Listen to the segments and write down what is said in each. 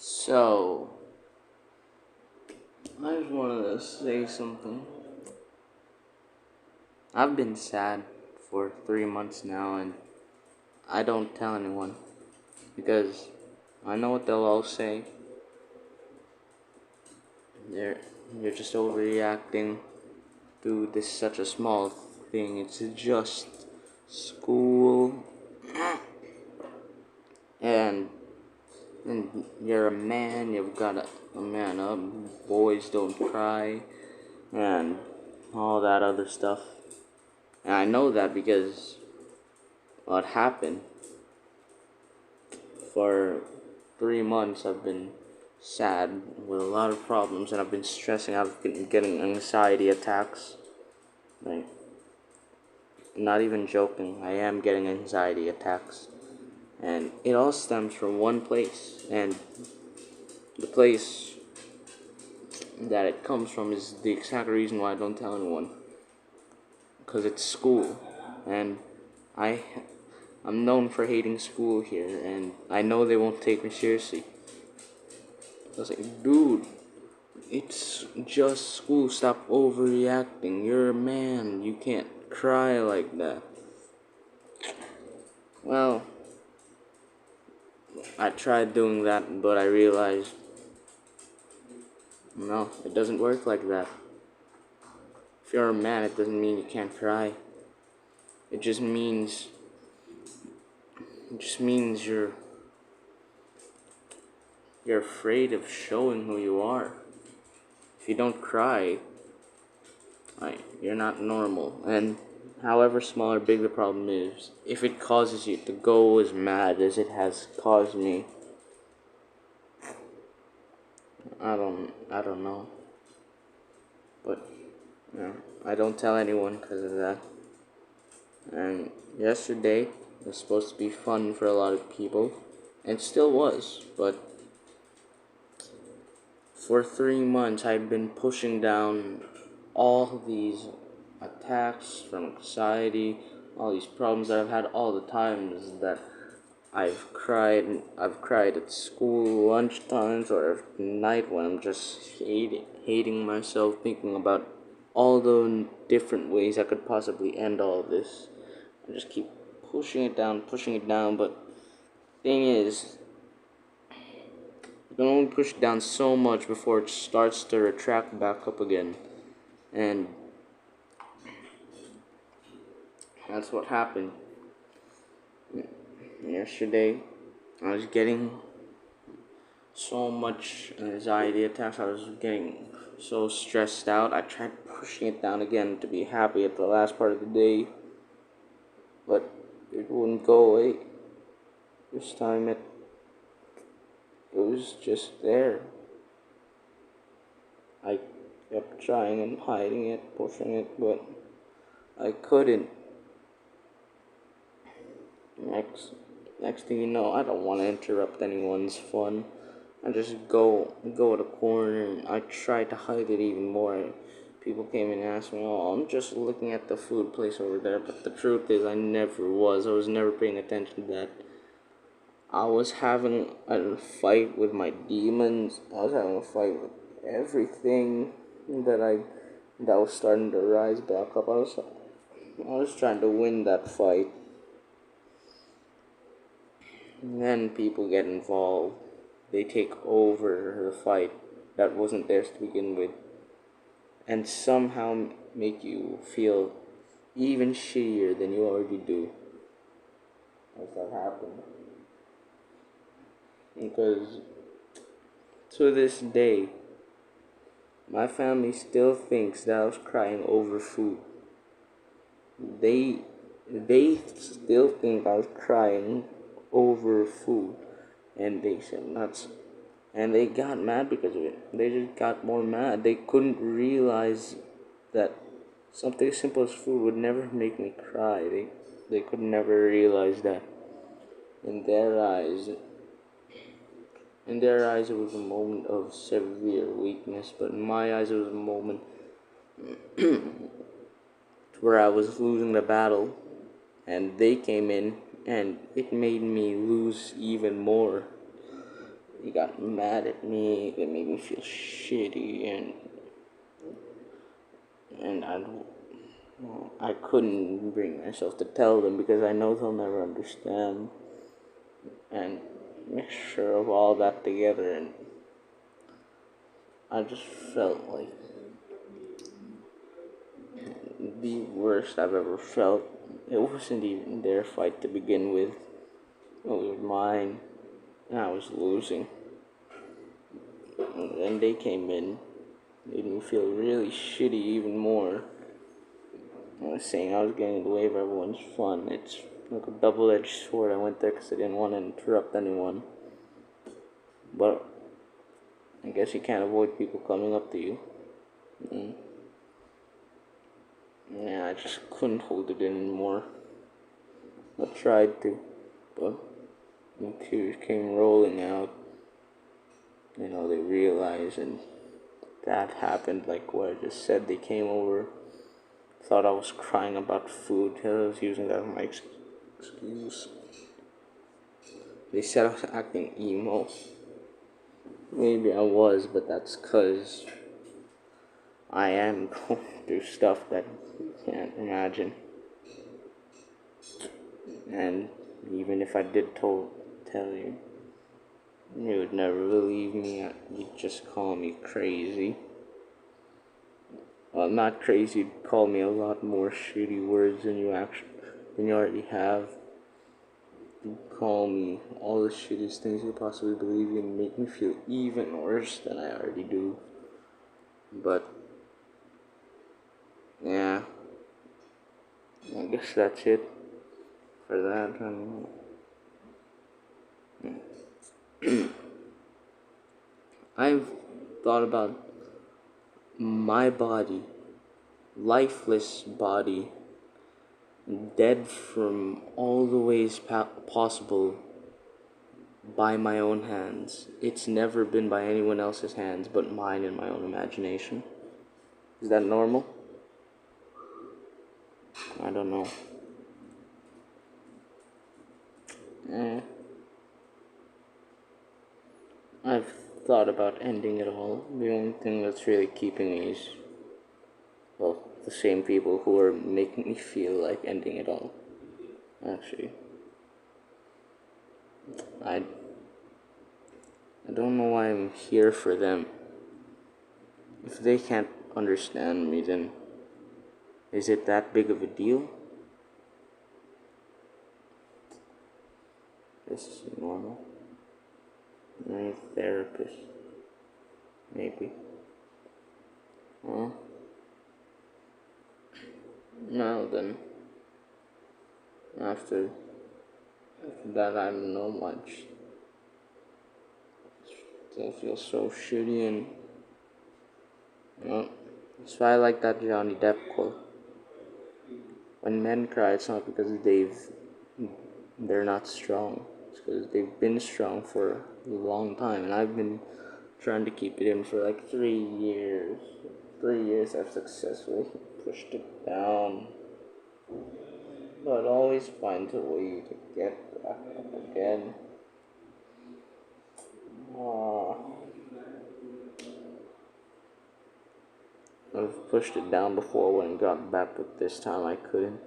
So, I just wanted to say something. I've been sad for 3 months now, and I don't tell anyone because I know what they'll all say. They're, you're just overreacting to this such a small thing. It's just school, and you're a man. You've got a man up. Boys don't cry, and all that other stuff. And I know that because what happened for 3 months. I've been sad with a lot of problems, and I've been stressing out, getting anxiety attacks. Like, not even joking, I am getting anxiety attacks, and it all stems from one place. And the place that it comes from is the exact reason why I don't tell anyone, because it's school, and I I'm known for hating school here, and I know they won't take me seriously. I was like, dude, it's just school. Stop overreacting. You're a man. You can't cry like that. Well, I tried doing that, but I realized, no, it doesn't work like that. If you're a man, it doesn't mean you can't cry. It just means, you're afraid of showing who you are. If you don't cry, you're not normal. And however small or big the problem is, if it causes you to go as mad as it has caused me, I don't know. But, I don't tell anyone because of that. And yesterday was supposed to be fun for a lot of people, and still was, but for 3 months I've been pushing down all these attacks from anxiety, all these problems that I've had all the times that I've cried at school, lunch times, or at night when I'm just hating myself, thinking about all the different ways I could possibly end all this. I just keep pushing it down, but thing is, you can only push it down so much before it starts to retract back up again. And that's what happened. Yesterday, I was getting so much anxiety attacks. I was getting so stressed out. I tried pushing it down again to be happy at the last part of the day, but it wouldn't go away. This time it was just there. I kept trying and hiding it, pushing it, but I couldn't. Next, next thing you know, I don't want to interrupt anyone's fun. I just go to the corner, and I tried to hide it even more. People came and asked me, "Oh, I'm just looking at the food place over there." But the truth is, I never was. I was never paying attention to that. I was having a fight with my demons. I was having a fight with everything that I that was starting to rise back up. I was trying to win that fight. And then people get involved. They take over the fight that wasn't theirs to begin with, and somehow make you feel even shittier than you already do. As that happened. Because to this day, my family still thinks that I was crying over food. They they still think I was crying over food, and they said nuts, and they got mad because of it. They just got more mad. They couldn't realize that something simple as food would never make me cry. They could never realize that. In their eyes, it was a moment of severe weakness, but in my eyes, it was a moment where I was losing the battle, and they came in, and it made me lose even more. They got mad at me. They made me feel shitty, and I couldn't bring myself to tell them because I know they'll never understand. And mixture of all that together, and I just felt like the worst I've ever felt. It wasn't even their fight to begin with. It was mine, and I was losing. And then they came in, made me feel really shitty even more. I was saying I was getting in the way of everyone's fun. It's like a double-edged sword. I went there because I didn't want to interrupt anyone. But I guess you can't avoid people coming up to you. And yeah, I just couldn't hold it in anymore. I tried to, but when tears came rolling out, they realized, and that happened like what I just said. They came over, thought I was crying about food. I was using that as my excuse. They said I was acting emo. Maybe I was, but that's because I am going through stuff that you can't imagine. And even if I did tell you, you would never believe me. You'd just call me crazy. Well, not crazy. You'd call me a lot more shitty words than you already have. You'd call me all the shittiest things you possibly believe and make me feel even worse than I already do. But yeah, I guess that's it for that. I've thought about my body, lifeless body, dead from all the ways possible by my own hands. It's never been by anyone else's hands but mine in my own imagination. Is that normal? I don't know. I've thought about ending it all. The only thing that's really keeping me is, well, the same people who are making me feel like ending it all. Actually, I don't know why I'm here for them. If they can't understand me, then is it that big of a deal? This is normal. My therapist, maybe. Huh? No, then. After that, I don't know much. I feel so shitty, and that's why I like that Johnny Depp quote. When men cry, it's not because they're not strong. It's because they've been strong for a long time, and I've been trying to keep it in for like 3 years. 3 years I've successfully pushed it down, but always finds a way to get back up again. I've pushed it down before when it got back, but this time I couldn't,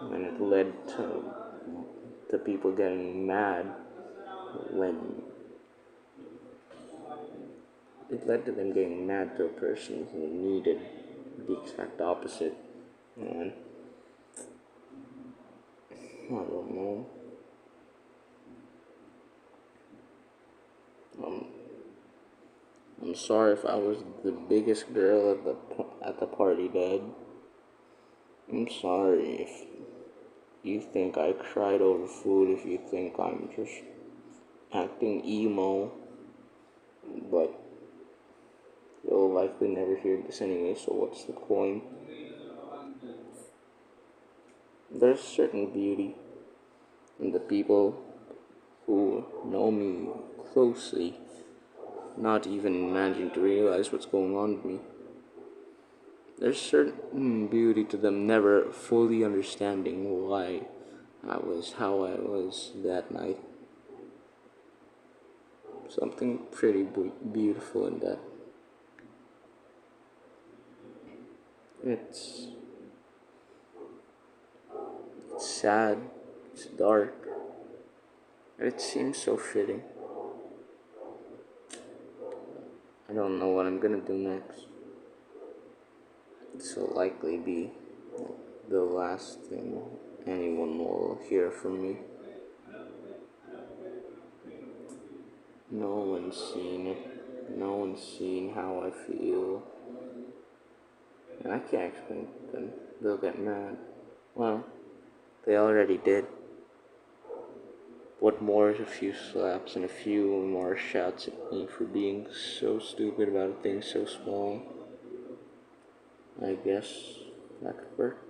and it led to people getting mad when it led to them getting mad to a person who needed the exact opposite. And I don't know. I'm sorry if I was the biggest girl at the party, Dad. I'm sorry if you think I cried over food, if you think I'm just acting emo, but you'll likely never hear this anyway, so what's the point? There's certain beauty in the people who know me closely, not even managing to realize what's going on with me. There's certain beauty to them never fully understanding why I was how I was that night. something pretty beautiful in that. It's sad, it's dark, and it seems so fitting. I don't know what I'm gonna do next. This will likely be the last thing anyone will hear from me. No one's seen it. No one's seen how I feel. And I can't explain it to them. They'll get mad. Well, they already did. What more is a few slaps and a few more shouts at me for being so stupid about a thing so small? I guess that could work.